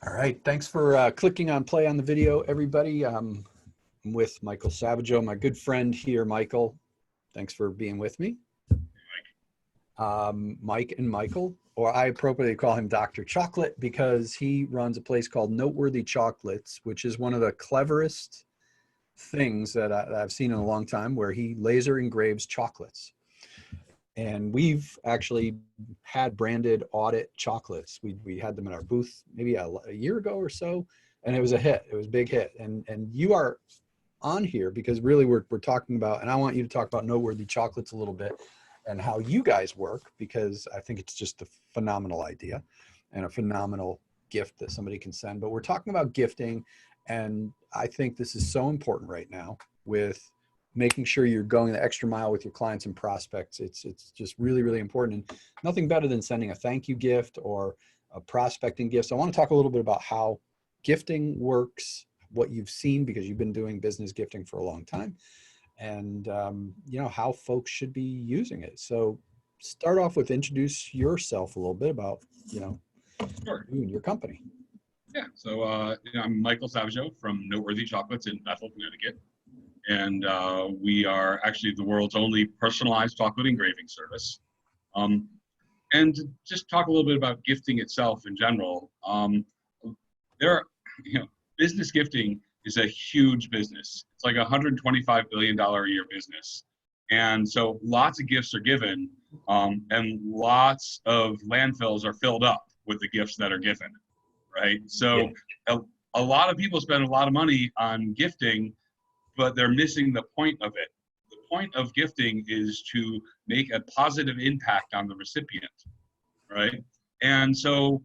All right, thanks for clicking on play on the video, everybody. I'm with Michael Savageau, my good friend here, Michael. Thanks for being with me. Mike and Michael, or I appropriately call him Dr. Chocolate because he runs a place called Noteworthy Chocolates, which is one of the cleverest things that I've seen in a long time, where he laser engraves chocolates. And we've actually had branded audit chocolates. We had them in our booth maybe a year ago or so, and it was a hit. It was a big hit. And you are on here because really we're talking about, and I want you to talk about Noteworthy Chocolates a little bit and how you guys work, because I think it's just a phenomenal idea and a phenomenal gift that somebody can send. But we're talking about gifting, and I think this is so important right now with making sure you're going the extra mile with your clients and prospects. It's just really, really important. And nothing better than sending a thank you gift or a prospecting gift. So I want to talk a little bit about how gifting works, what you've seen, because you've been doing business gifting for a long time, and you know, how folks should be using it. So start off with introduce yourself a little bit about, you know, Sure. you and your company. Yeah. So I'm Michael Savageau from Noteworthy Chocolates in Bethel, Connecticut. And we are actually the world's only personalized chocolate engraving service. And to just talk a little bit about gifting itself in general, business gifting is a huge business. It's like a $125 billion a year business. And so lots of gifts are given, and lots of landfills are filled up with the gifts that are given, right? So a lot of people spend a lot of money on gifting, but they're missing the point of it. The point of gifting is to make a positive impact on the recipient, right? And so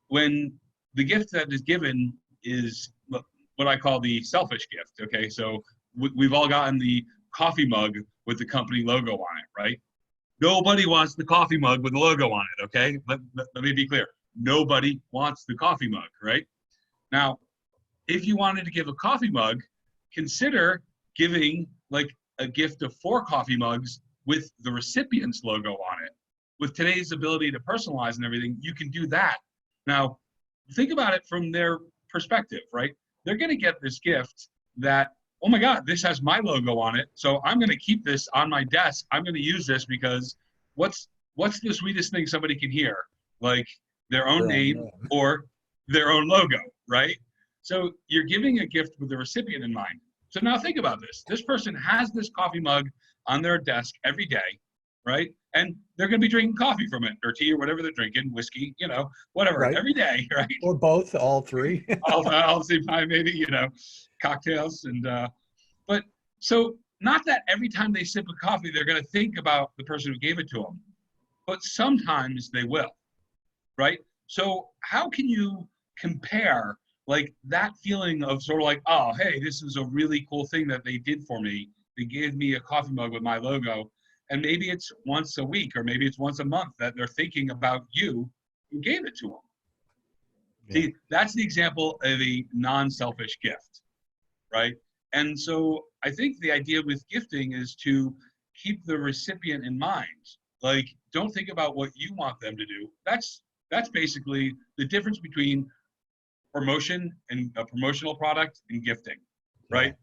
when the gift that is given is what I call the selfish gift, okay? So we've all gotten the coffee mug with the company logo on it, right? Nobody wants the coffee mug with the logo on it, okay? Let me be clear. Nobody wants the coffee mug, right? Now, if you wanted to give a coffee mug, consider giving like a gift of 4 coffee mugs with the recipient's logo on it. With today's ability to personalize and everything, you can do that. Now, think about it from their perspective, right? They're going to get this gift that, oh my God, this has my logo on it, so I'm going to keep this on my desk. I'm going to use this because what's the sweetest thing somebody can hear? Like their own name or their own logo, right? So you're giving a gift with the recipient in mind. So now think about this. This person has this coffee mug on their desk every day, right? And they're going to be drinking coffee from it, or tea, or whatever they're drinking, whiskey, you know, whatever, right, every day, right? Or both, all three. all the same time, maybe, you know, cocktails. And but so not that every time they sip a coffee, they're going to think about the person who gave it to them, but sometimes they will, right? So how can you compare like that feeling of sort of like, oh, hey, this is a really cool thing that they did for me. They gave me a coffee mug with my logo. And maybe it's once a week, or maybe it's once a month that they're thinking about you who gave it to them. Yeah. See, that's the example of a non-selfish gift, right? And so I think the idea with gifting is to keep the recipient in mind. Like, don't think about what you want them to do. That's basically the difference between promotion and a promotional product and gifting, right?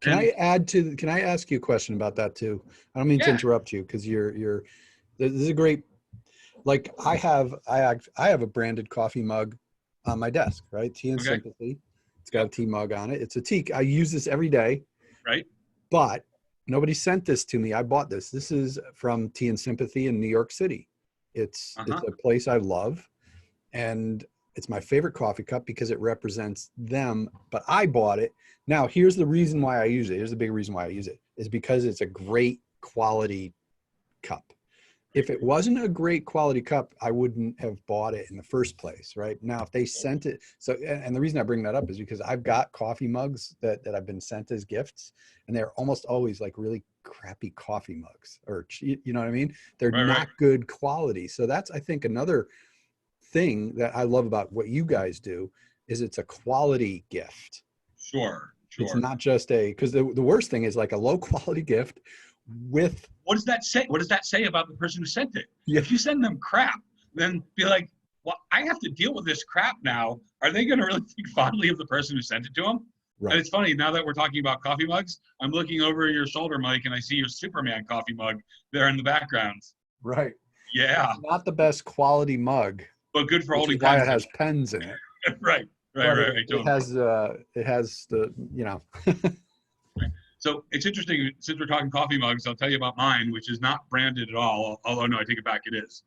Can I ask you a question about that too? I don't mean to interrupt you, because this is a great, like I have a branded coffee mug on my desk, right? Tea and Sympathy. It's got a tea mug on it. It's a tea. I use this every day. Right. But nobody sent this to me. I bought this. This is from Tea and Sympathy in New York City. It's a place I love, and it's my favorite coffee cup because it represents them, but I bought it. Now, here's the reason why I use it. Here's the big reason why I use it, is because it's a great quality cup. If it wasn't a great quality cup, I wouldn't have bought it in the first place, right? Now, if they sent it, so, and the reason I bring that up is because I've got coffee mugs that I've been sent as gifts, and they're almost always like really crappy coffee mugs, or, you know what I mean? They're not good quality. So that's, I think, another thing that I love about what you guys do is it's a quality gift. Sure. It's not just because the worst thing is like a low quality gift with. What does that say? What does that say about the person who sent it? Yeah. If you send them crap, then be like, well, I have to deal with this crap now. Are they going to really think fondly of the person who sent it to them? Right. And it's funny, now that we're talking about coffee mugs, I'm looking over your shoulder, Mike, and I see your Superman coffee mug there in the background. Right. Yeah. It's not the best quality mug, But good for which holding is why pens. it has pens in it. Right. But Totally. it has the, you know. So it's interesting, since we're talking coffee mugs, I'll tell you about mine, which is not branded at all, although no, I take it back, it is.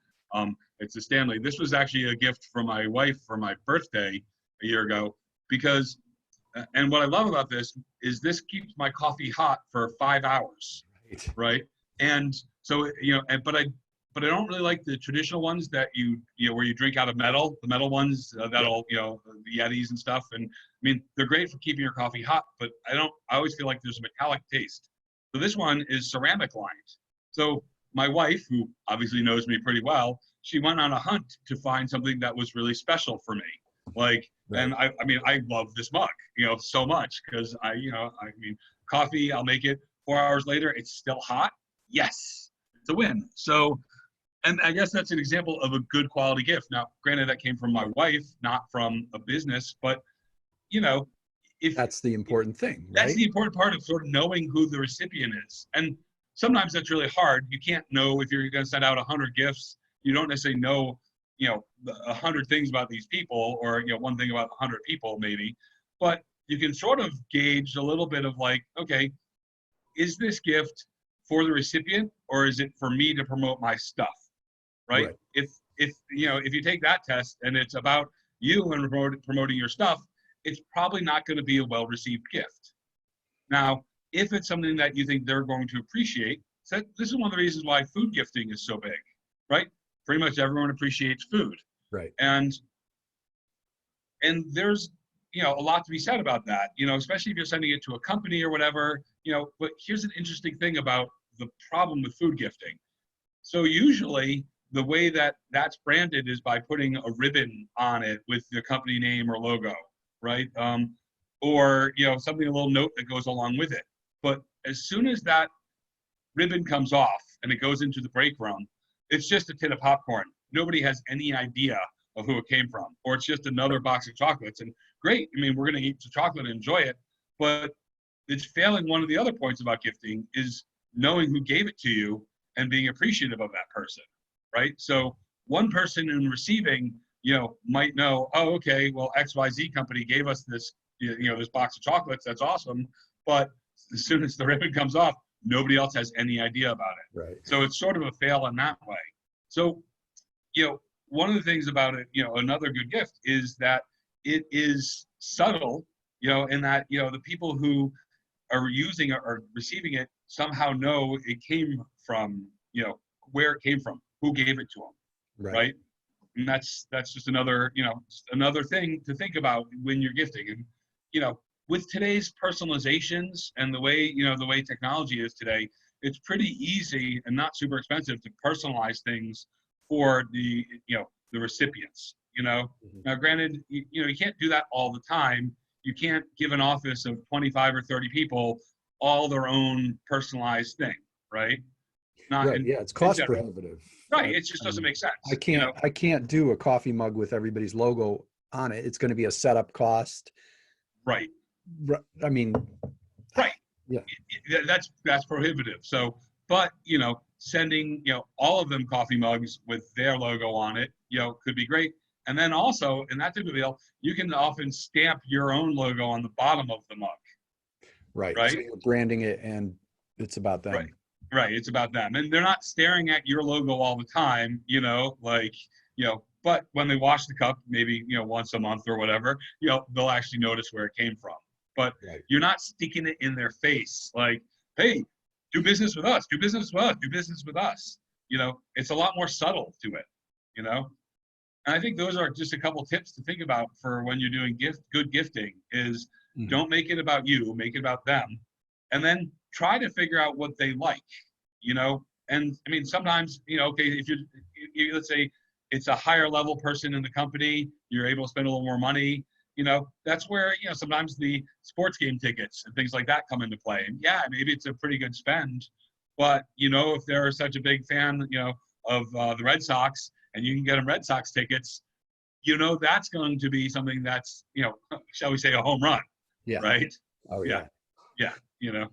It's a Stanley. This was actually a gift from my wife for my birthday a year ago, because, and what I love about this is this keeps my coffee hot for 5 hours, right? And so, but I don't really like the traditional ones that where you drink out of metal, the metal ones that'll, the Yetis and stuff. And I mean, they're great for keeping your coffee hot, but I always feel like there's a metallic taste. So this one is ceramic lined. So my wife, who obviously knows me pretty well, she went on a hunt to find something that was really special for me. Like, right. And I mean, I love this mug, so much, because I mean, coffee, I'll make it 4 hours later, it's still hot. Yes, it's a win. So, and I guess that's an example of a good quality gift. Now, granted, that came from my wife, not from a business, but, if that's the important thing, right? That's the important part of sort of knowing who the recipient is. And sometimes that's really hard. You can't know if you're going to send out 100 gifts. You don't necessarily know, 100 things about these people, or, one thing about 100 people maybe, but you can sort of gauge a little bit of like, okay, is this gift for the recipient, or is it for me to promote my stuff? Right? If you take that test and it's about you and promoting your stuff, it's probably not going to be a well-received gift. Now, if it's something that you think they're going to appreciate, so this is one of the reasons why food gifting is so big, right? Pretty much everyone appreciates food. Right. And there's, a lot to be said about that, especially if you're sending it to a company or whatever, but here's an interesting thing about the problem with food gifting. So usually the way that that's branded is by putting a ribbon on it with the company name or logo, right? Or, something, a little note that goes along with it. But as soon as that ribbon comes off and it goes into the break room, it's just a tin of popcorn. Nobody has any idea of who it came from, or it's just another box of chocolates. And great, I mean, we're going to eat the chocolate and enjoy it, but it's failing. One of the other points about gifting is knowing who gave it to you and being appreciative of that person, right? So one person in receiving, might know, oh, okay, well, XYZ company gave us this, this box of chocolates. That's awesome. But as soon as the ribbon comes off, nobody else has any idea about it. Right. So it's sort of a fail in that way. So, one of the things about it, another good gift is that it is subtle, in that, the people who are using it or receiving it somehow know it came from, where it came from, who gave it to them, right? And that's just another, another thing to think about when you're gifting. And, with today's personalizations and the way, the way technology is today, it's pretty easy and not super expensive to personalize things for the, the recipients, Now, granted, you can't do that all the time. You can't give an office of 25 or 30 people all their own personalized thing, right? Yeah, it's cost prohibitive. Right, it just doesn't make sense. I can't do a coffee mug with everybody's logo on it. It's going to be a setup cost. Right. I mean, right. Yeah. That's prohibitive. So, but sending all of them coffee mugs with their logo on it, could be great. And then also in that type of deal, you can often stamp your own logo on the bottom of the mug. Right. Right. So you're branding it, and it's about them. Right. It's about them, and they're not staring at your logo all the time. But when they wash the cup, maybe once a month or whatever, they'll actually notice where it came from. But you're not sticking it in their face like, hey, do business with us, do business with us, do business with us. It's a lot more subtle to it, And I think those are just a couple tips to think about for when you're doing good gifting is don't make it about you, make it about them. And then try to figure out what they like, And I mean, sometimes, okay, if you let's say it's a higher level person in the company, you're able to spend a little more money, that's where, sometimes the sports game tickets and things like that come into play. And yeah, maybe it's a pretty good spend, but, if they're such a big fan, of the Red Sox and you can get them Red Sox tickets, that's going to be something that's, shall we say, a home run, Yeah. right? Oh Yeah. yeah. Yeah.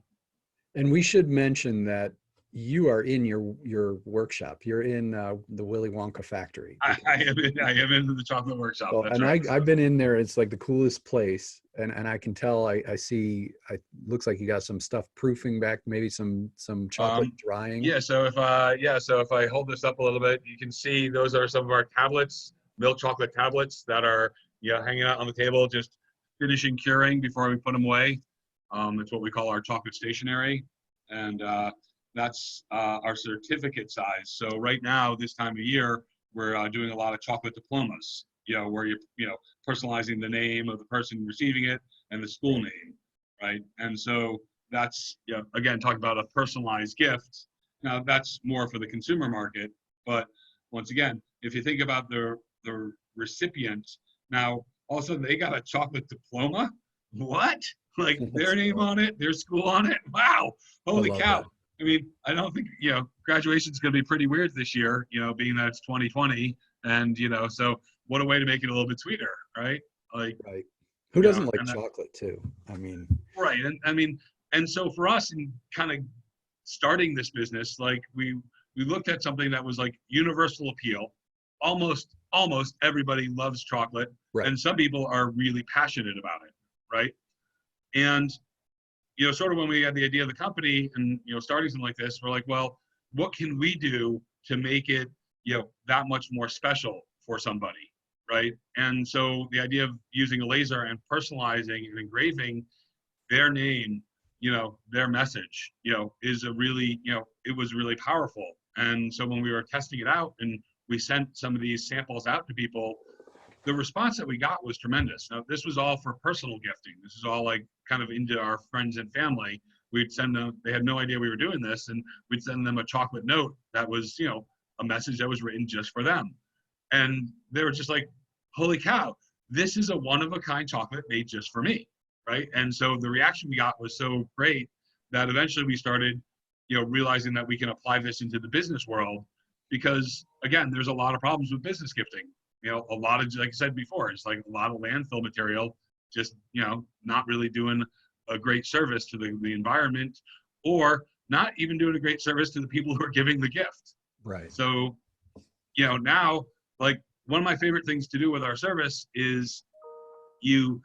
And we should mention that you are in your workshop. You're in the Willy Wonka factory. I am in the chocolate workshop. Well, That's and right. I've been in there. It's like the coolest place, and I can tell. I see. Looks like you got some stuff proofing back, maybe some chocolate drying. Yeah. So if I hold this up a little bit, you can see those are some of our tablets, milk chocolate tablets that are hanging out on the table, just finishing curing before we put them away. It's what we call our chocolate stationery, and that's our certificate size. So right now, this time of year, we're doing a lot of chocolate diplomas. Where you're personalizing the name of the person receiving it and the school name, right? And so that's again, talk about a personalized gift. Now that's more for the consumer market, but once again, if you think about the recipient, now all of a sudden they got a chocolate diploma. What? Like their name on it, their school on it. Wow! Holy cow! That. I mean, I don't think graduation's going to be pretty weird this year. Being that it's 2020, and so what a way to make it a little bit sweeter, right? Like, right. Who doesn't like chocolate too? I mean, right. And so for us in kind of starting this business, like we looked at something that was like universal appeal. Almost everybody loves chocolate, right. And some people are really passionate about it, right? And sort of when we had the idea of the company and starting something like this, we're like, well, what can we do to make it that much more special for somebody, right? And so the idea of using a laser and personalizing and engraving their name, their message, is a really, it was really powerful. And so when we were testing it out and we sent some of these samples out to people, the response that we got was tremendous. Now, this was all for personal gifting. This is all like kind of into our friends and family. We'd send them, they had no idea we were doing this, and we'd send them a chocolate note that was, a message that was written just for them. And they were just like, holy cow, this is a one-of-a-kind chocolate made just for me, right? And so the reaction we got was so great that eventually we started, realizing that we can apply this into the business world, because again, there's a lot of problems with business gifting. A lot of, like I said before, it's like a lot of landfill material, just, not really doing a great service to the environment, or not even doing a great service to the people who are giving the gift. Right. So, now, like one of my favorite things to do with our service is you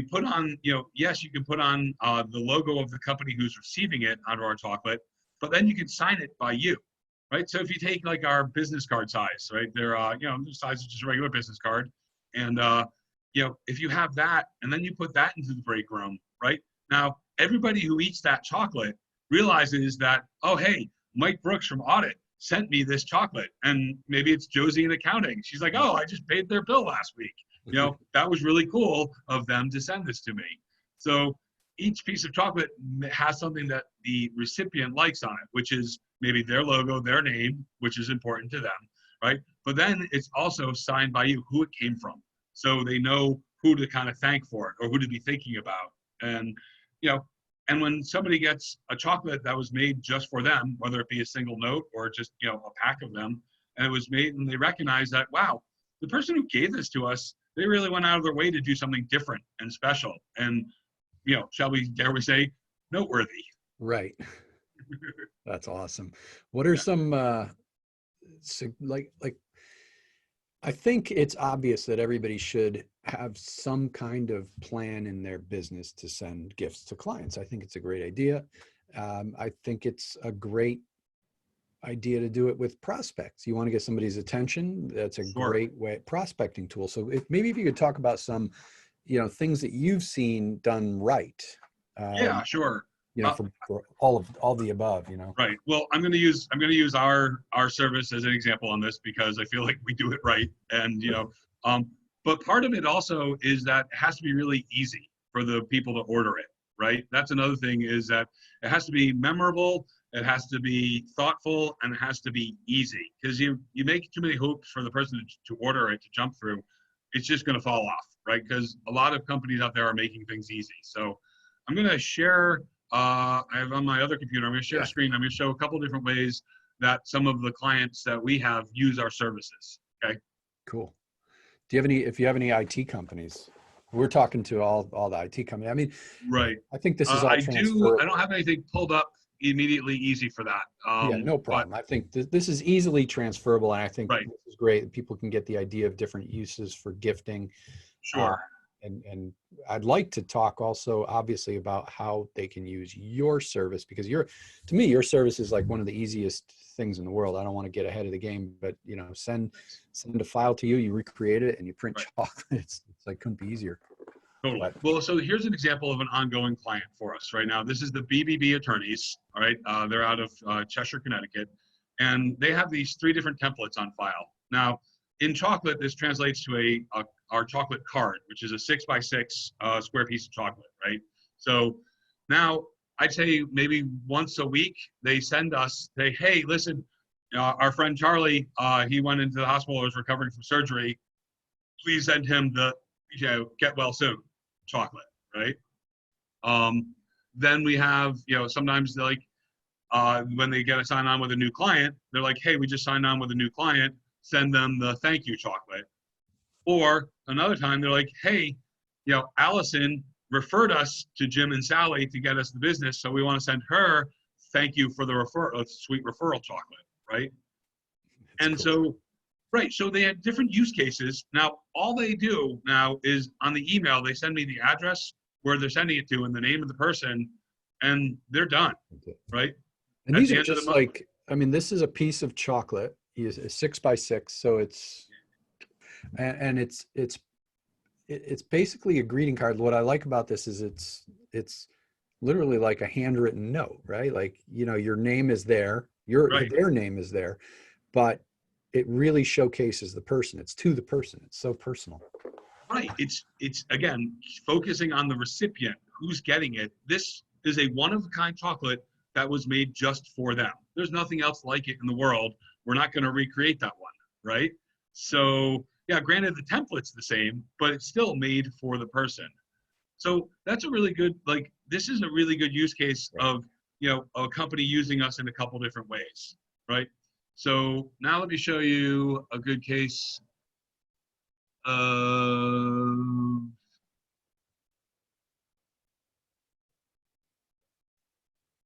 put on, yes, you can put on the logo of the company who's receiving it onto our chocolate, but then you can sign it by you. Right. So if you take like our business card size, right, they're, the size of just a regular business card. And, if you have that and then you put that into the break room, right now, everybody who eats that chocolate realizes that, oh, hey, Mike Brooks from audit sent me this chocolate. And maybe it's Josie in accounting. She's like, oh, I just paid their bill last week. That was really cool of them to send this to me. So each piece of chocolate has something that the recipient likes on it, which is maybe their logo, their name, which is important to them, right? But then it's also signed by you, who it came from. So they know who to kind of thank for it or who to be thinking about. And, and when somebody gets a chocolate that was made just for them, whether it be a single note or just, a pack of them, and it was made and they recognize that, wow, the person who gave this to us, they really went out of their way to do something different and special. And, dare we say, noteworthy. Right. That's awesome. What are some, like, I think it's obvious that everybody should have some kind of plan in their business to send gifts to clients. I think it's a great idea. I think it's a great idea to do it with prospects. You want to get somebody's attention. That's a great way, prospecting tool. So maybe if you could talk about some, things that you've seen done right. Yeah, sure. For all the above, Right. Well, I'm going to use our service as an example on this because I feel like we do it right. And, but part of it also is that it has to be really easy for the people to order it. Right. That's another thing, is that it has to be memorable. It has to be thoughtful, and it has to be easy, because you make too many hoops for the person to order it, to jump through. It's just going to fall off. Right. Because a lot of companies out there are making things easy. So I'm going to share, I have on my other computer, I'm going to share a screen. I'm going to show a couple different ways that some of the clients that we have use our services. Okay. Cool. if you have any IT companies, we're talking to all the IT companies. I mean, Right. I think this is all I transferable. don't have anything pulled up immediately easy for that. Yeah, no But problem. I think this is easily transferable, and I think right, this is great. People can get the idea of different uses for gifting. Uh, sure. and I'd like to talk also, obviously, about how they can use your service, because to me, your service is like one of the easiest things in the world. I don't want to get ahead of the game, but send a file to you, you recreate it, and you print Right. chocolate. It's like couldn't be easier. Totally. But Well, so here's an example of an ongoing client for us right now. This is the BBB attorneys. All right. They're out of Cheshire, Connecticut, and they have these 3 different templates on file. Now, in chocolate, this translates to our chocolate card, which is a 6x6 square piece of chocolate, right? So now I'd say maybe once a week they send us, hey, listen, our friend Charlie, he went into the hospital, was recovering from surgery. Please send him the get well soon chocolate, right? Then we have, sometimes they're like, when they get a sign on with a new client, they're like, hey, we just signed on with a new client, send them the thank you chocolate. Or another time they're like, hey, Allison referred us to Jim and Sally to get us the business, so we want to send her thank you for the sweet referral chocolate, right? And cool. so, right, so they had different use cases. Now, all they do now is on the email, they send me the address where they're sending it to and the name of the person, and they're done, right? And At these the are end of the just month. like, I mean, this is a piece of chocolate, is a 6x6, so and it's basically a greeting card. What I like about this is it's literally like a handwritten note, right? Like, your name is there, Right, their name is there, but it really showcases the person. It's to the person. It's so personal. right. It's again focusing on the recipient who's getting it. This is a one-of-a-kind chocolate that was made just for them. There's nothing else like it in the world. We're not going to recreate that one, right? So yeah, granted the template's the same, but it's still made for the person. So that's a really good, like, this is a really good use case Right. of, a company using us in a couple different ways, right? So now let me show you a good case.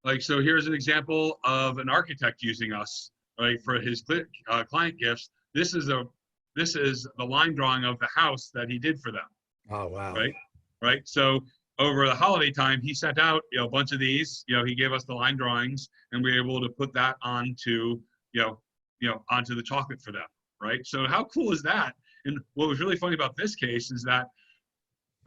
Like, so here's an example of an architect using us, right, for his client gifts. This is the line drawing of the house that he did for them, Oh, wow. right? Right. So over the holiday time, he sent out, a bunch of these. He gave us the line drawings, and we were able to put that onto, onto the chocolate for them, right? So how cool is that? And what was really funny about this case is that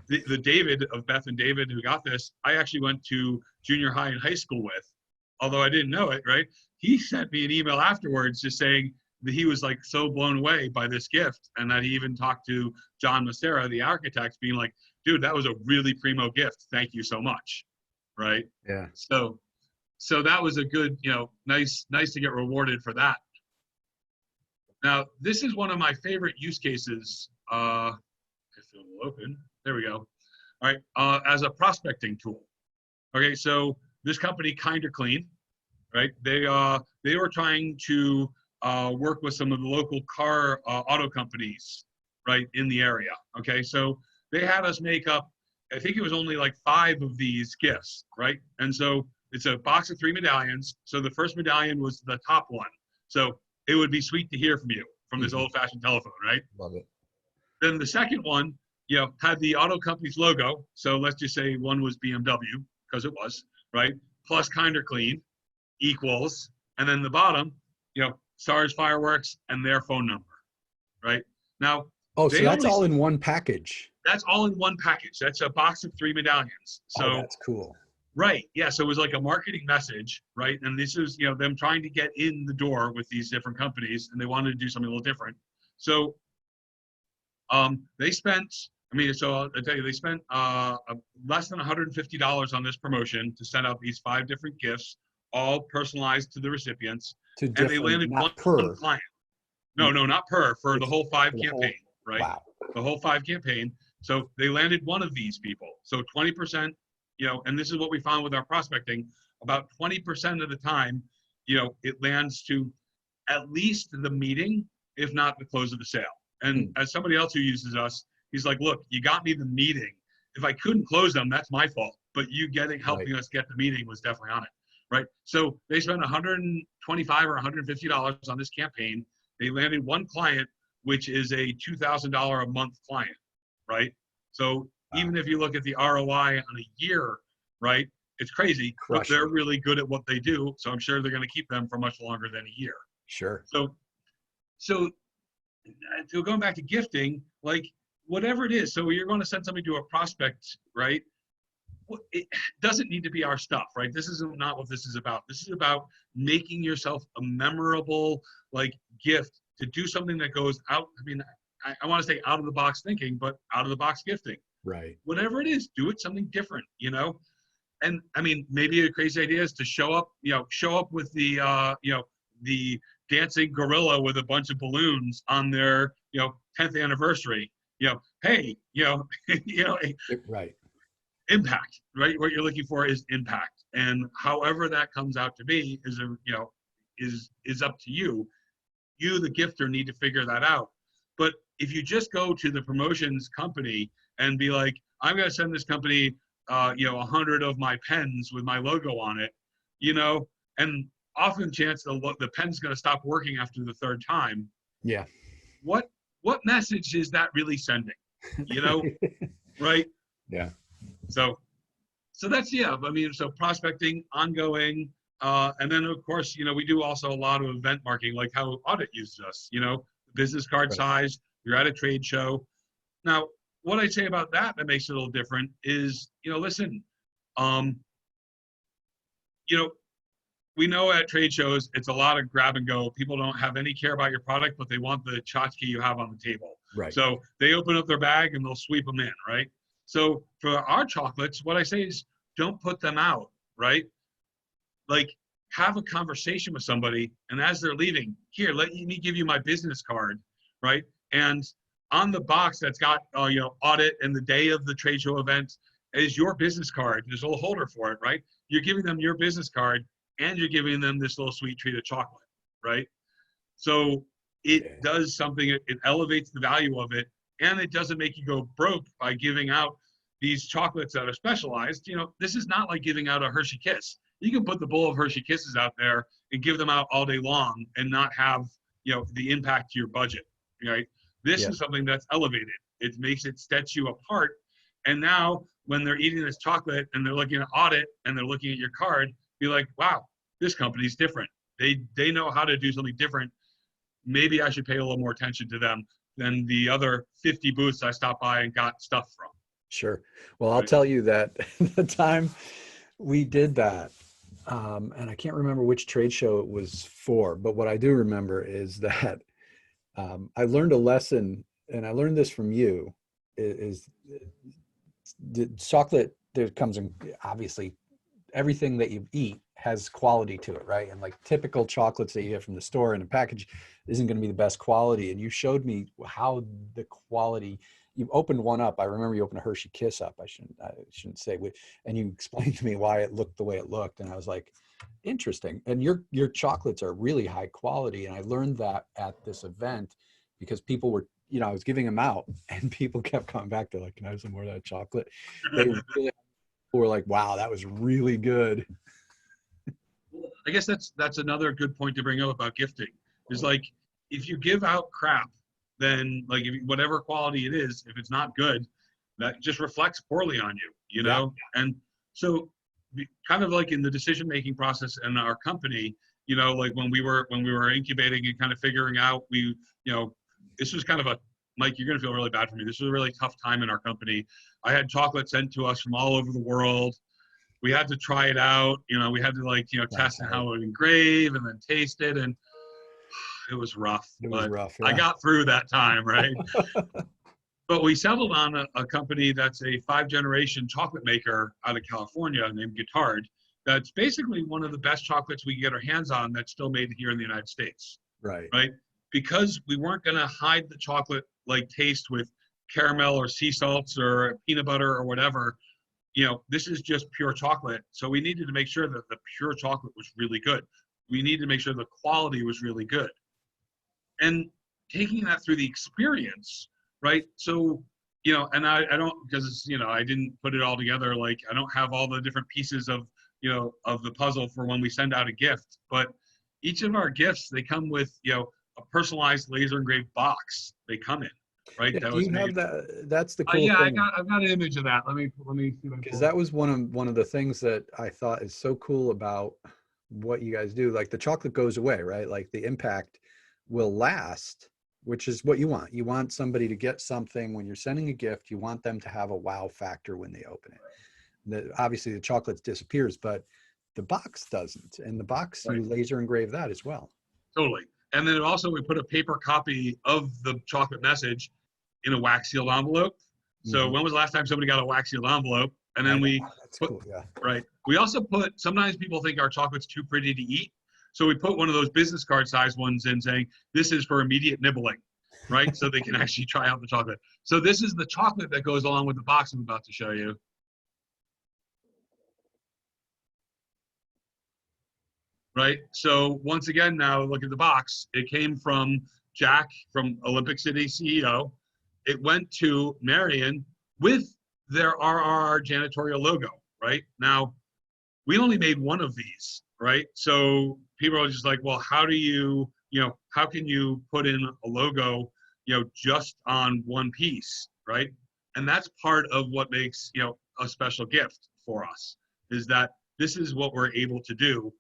the David of Beth and David who got this, I actually went to junior high and high school with, although I didn't know it, right? He sent me an email afterwards just saying that he was like so blown away by this gift, and that he even talked to John Mastera, the architect, being like, dude, that was a really primo gift. Thank you so much. Right. Yeah. So that was a good, nice to get rewarded for that. Now, this is one of my favorite use cases. If it will open, there we go. All right, as a prospecting tool. Okay, so this company, Kinder Clean, right? They were trying to work with some of the local car auto companies, right, in the area. Okay, so they had us make up, I think it was only like 5 of these gifts, right? And so it's a box of 3 medallions. So the first medallion was the top one. So it would be sweet to hear from you from this old-fashioned telephone, right? Love it. Then the second one, had the auto company's logo. So let's just say one was BMW, because it was, right? Plus Kinder Clean equals, and then the bottom, Stars Fireworks and their phone number, right? Now, Oh, so that's all in one package. That's all in one package. That's a box of 3 medallions. So that's cool. Right. Yeah. So it was like a marketing message, right? And this is, them trying to get in the door with these different companies, and they wanted to do something a little different. So they spent, so I'll tell you, they spent less than $150 on this promotion to send out these 5 different gifts, all personalized to the recipients. And they landed one client. No, not for the whole 5 campaign, right? Wow. The whole 5 campaign. So they landed one of these people. So 20%, and this is what we found with our prospecting, about 20% of the time, it lands to at least the meeting, if not the close of the sale. And as somebody else who uses us, he's like, look, you got me the meeting. If I couldn't close them, that's my fault. But you helping us get the meeting was definitely on it, right? So they spent $125 or $150 on this campaign. They landed one client, which is a $2,000 a month client, right? So even if you look at the ROI on a year, right, it's crazy, but they're really good at what they do. So I'm sure they're going to keep them for much longer than a year. Sure. So going back to gifting, like whatever it is, so you're going to send somebody to a prospect, right? It doesn't need to be our stuff, right? This is not what this is about. This is about making yourself a memorable, like, gift to do something that goes out. I mean, I want to say out of the box thinking, but out of the box gifting. Right. Whatever it is, do it something different, you know? And I mean, maybe a crazy idea is to show up with the, the dancing gorilla with a bunch of balloons on their, 10th anniversary. Hey, Right. Impact, right? What you're looking for is impact, and however that comes out to be is up to you. You, the gifter, need to figure that out. But if you just go to the promotions company and be like, I'm going to send this company, 100 of my pens with my logo on it, and often chance the pen's going to stop working after the third time. Yeah. What message is that really sending? Right? Yeah. So that's, so prospecting, ongoing, and then of course, we do also a lot of event marketing, like how Audit uses us, business card size, you're at a trade show. Now, what I'd say about that makes it a little different is, listen, we know at trade shows, it's a lot of grab and go. People don't have any care about your product, but they want the tchotchke you have on the table. Right. So they open up their bag and they'll sweep them in, right? So for our chocolates, what I say is don't put them out, right? Like, have a conversation with somebody, and as they're leaving, here, let me give you my business card, right? And on the box that's got, Audit and the day of the trade show event is your business card. There's a little holder for it, right? You're giving them your business card, and you're giving them this little sweet treat of chocolate, right? So it does something, it elevates the value of it, and it doesn't make you go broke by giving out these chocolates that are specialized. This is not like giving out a Hershey Kiss. You can put the bowl of Hershey Kisses out there and give them out all day long and not have, the impact to your budget, right? This is something that's elevated. It sets you apart. And now when they're eating this chocolate and they're looking at Audit and they're looking at your card, be like, wow, this company's different. They know how to do something different. Maybe I should pay a little more attention to them than the other 50 booths I stopped by and got stuff from. Sure. Well, I'll tell you that the time we did that, and I can't remember which trade show it was for, but what I do remember is that I learned a lesson, and I learned this from you, is the chocolate, there comes in, obviously, everything that you eat has quality to it, right? And like typical chocolates that you get from the store in a package isn't going to be the best quality. And you showed me how the quality, you opened one up. I remember you opened a Hershey Kiss up. I shouldn't say, and you explained to me why it looked the way it looked. And I was like, interesting. And your chocolates are really high quality. And I learned that at this event because people were, I was giving them out and people kept coming back. They're like, can I have some more of that chocolate? They really were like, wow, that was really good. I guess that's another good point to bring up about gifting is like, if you give out crap, then like whatever quality it is, if it's not good, that just reflects poorly on you, know? Yeah. And so kind of like in the decision-making process in our company, like when we were incubating and kind of figuring out, this was kind of Mike, you're going to feel really bad for me. This was a really tough time in our company. I had chocolate sent to us from all over the world. We had to try it out. We had to test how it would engrave and then taste it. And it was rough. It was rough. Yeah. I got through that time, right? But we settled on a company that's a 5th-generation chocolate maker out of California named Guittard. That's basically one of the best chocolates we can get our hands on that's still made here in the United States. Right. Right? Because we weren't going to hide the chocolate taste with caramel or sea salts or peanut butter or whatever. This is just pure chocolate. So we needed to make sure that the pure chocolate was really good. We needed to make sure the quality was really good. And taking that through the experience, right? So, and I don't, because, I didn't put it all together. Like, I don't have all the different pieces of, of the puzzle for when we send out a gift, but each of our gifts, they come with, a personalized laser engraved box they come in, right? Yeah, That do you was have made. that? That's the cool Yeah, thing. I've got an image of that. Let me see if I can Because pull it. that was one of the things that I thought is so cool about what you guys do. Like the chocolate goes away, right? Like the impact will last, which is what you want. You want somebody to get something when you're sending a gift. You want them to have a wow factor when they open it. Obviously the chocolate disappears, but the box doesn't. And the box, Right. you laser engrave that as well. Totally. And then also we put a paper copy of the chocolate message in a wax sealed envelope. So when was the last time somebody got a wax sealed envelope? And then we That's put, cool. Yeah. right. We also put, sometimes people think our chocolate's too pretty to eat. So we put one of those business card size ones in saying, this is for immediate nibbling, right? So they can actually try out the chocolate. So this is the chocolate that goes along with the box I'm about to show you. Right. So once again, now look at the box. It came from Jack from Olympic City CEO. It went to Marion with their RRR janitorial logo. Right now, we only made one of these. Right. So people are just like, well, how do you, how can you put in a logo, just on one piece? Right. And that's part of what makes, a special gift for us, is that this is what we're able to do.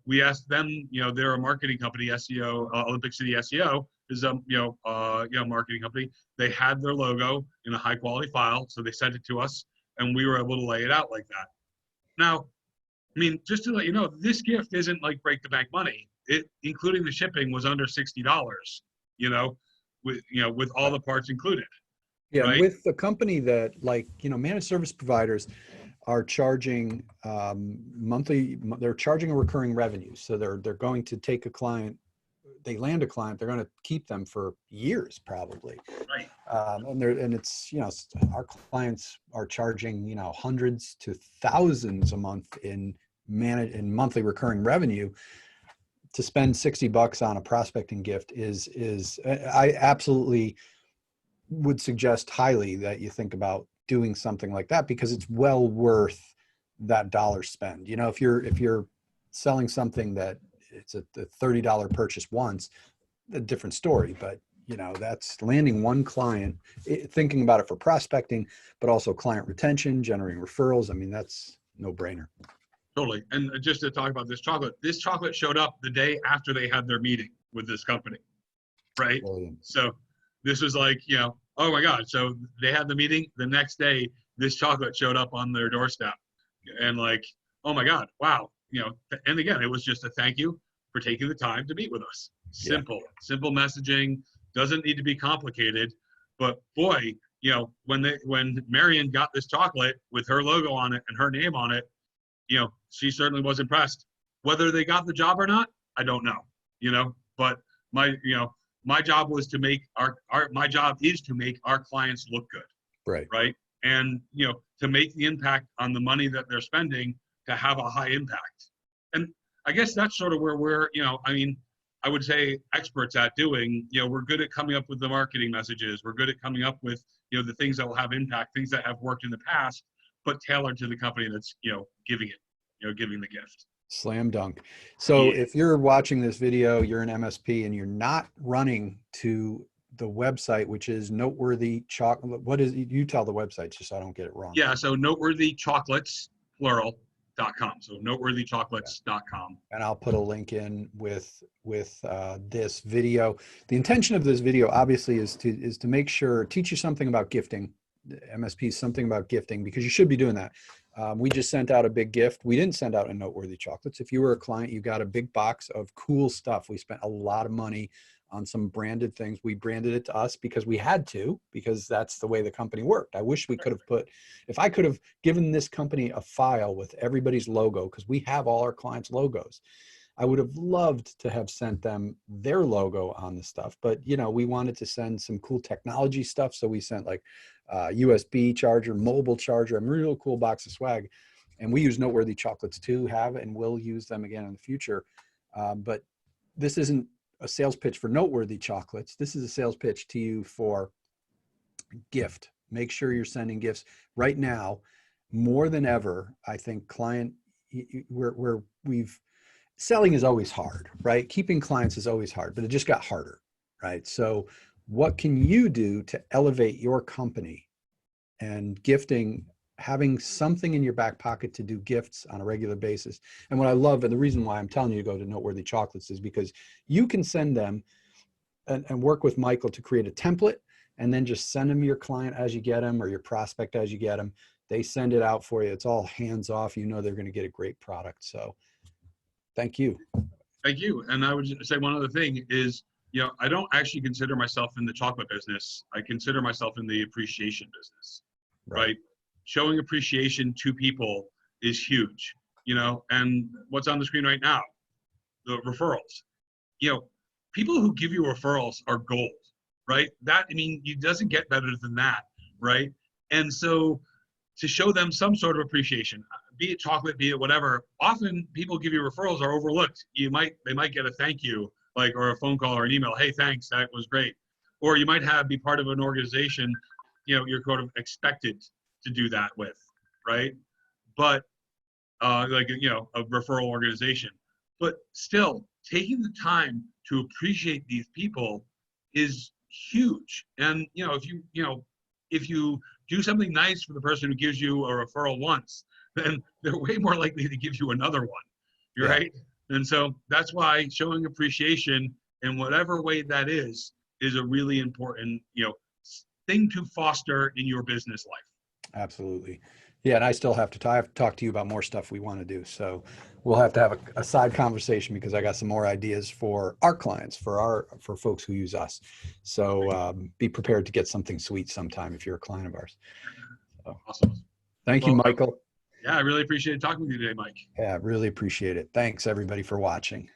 We asked them, they're a marketing company, SEO, Olympic City SEO is a, marketing company. They had their logo in a high quality file. So they sent it to us and we were able to lay it out like that. Now, I mean, just to let you know, this gift isn't like break the bank money. It, including the shipping, was under $60, with all the parts included. Yeah. And Right. with the company that, like, managed service providers are charging monthly, they're charging a recurring revenue. So they're going to take a client, they land a client, they're going to keep them for years probably. Right. And it's, our clients are charging, hundreds to thousands a month in monthly recurring revenue. To spend $60 on a prospecting gift is I absolutely would suggest highly that you think about doing something like that, because it's well worth that dollar spend. If you're selling something that it's a $30 purchase once, a different story. But that's landing one client, thinking about it for prospecting, but also client retention, generating referrals. I mean, that's no brainer. Totally. And just to talk about this chocolate showed up the day after they had their meeting with this company. Right. Brilliant. So this was like, oh my God. So they had the meeting the next day, this chocolate showed up on their doorstep and like, oh my God, wow. And again, it was just a thank you for taking the time to meet with us. Simple messaging, doesn't need to be complicated, but boy, when Marion got this chocolate with her logo on it and her name on it, she certainly was impressed. Whether they got the job or not, I don't know, but my job was to make my job is to make our clients look good. Right. And, to make the impact on the money that they're spending, to have a high impact. And I guess that's sort of where we're, I would say experts at doing, we're good at coming up with the marketing messages. We're good at coming up with, the things that will have impact, things that have worked in the past, but tailored to the company that's, giving it, giving the gift. Slam dunk. So if you're watching this video, you're an MSP and you're not running to the website, which is Noteworthy Chocolate. What is, you tell the website just so I don't get it wrong. Yeah. So noteworthychocolates, plural.com. So noteworthychocolates.com. And I'll put a link in with this video. The intention of this video obviously is to make sure, teach you something about gifting, MSP, something about gifting, because you should be doing that. We just sent out a big gift. We didn't send out a Noteworthy Chocolates. If you were a client, you got a big box of cool stuff. We spent a lot of money on some branded things. We branded it to us because we had to, because that's the way the company worked. I wish we could have if I could have given this company a file with everybody's logo, because we have all our clients' logos, I would have loved to have sent them their logo on the stuff. But, we wanted to send some cool technology stuff. So we sent like USB charger, mobile charger, a real cool box of swag. And we use Noteworthy Chocolates too, have and will use them again in the future. But this isn't a sales pitch for Noteworthy Chocolates. This is a sales pitch to you for gift. Make sure you're sending gifts right now, more than ever. I think selling is always hard, right? Keeping clients is always hard, but it just got harder, right? So what can you do to elevate your company? And gifting, having something in your back pocket to do gifts on a regular basis. And what I love, and the reason why I'm telling you to go to Noteworthy Chocolates, is because you can send them and work with Michael to create a template, and then just send them your client as you get them, or your prospect as you get them. They send it out for you. It's all hands off. You know they're going to get a great product. So thank you. Thank you. And I would say one other thing is, I don't actually consider myself in the chocolate business. I consider myself in the appreciation business, right? Showing appreciation to people is huge, and what's on the screen right now, the referrals. People who give you referrals are gold, right? It doesn't get better than that, right? And so to show them some sort of appreciation, be it chocolate, be it whatever, often people give you referrals are overlooked. They might get a thank you, or a phone call or an email. Hey, thanks, that was great. Or you might be part of an organization, you're kind of expected to do that with, right? But a referral organization. But still, taking the time to appreciate these people is huge. And if you do something nice for the person who gives you a referral once, then they're way more likely to give you another one, right? And so that's why showing appreciation in whatever way that is a really important thing to foster in your business life. Absolutely. Yeah, and I still have to talk to you about more stuff we want to do. So we'll have to have a side conversation, because I got some more ideas for our clients, for folks who use us. So be prepared to get something sweet sometime if you're a client of ours. So, awesome. Thank you, Michael. I really appreciate talking with you today, Mike. Yeah, really appreciate it. Thanks everybody for watching.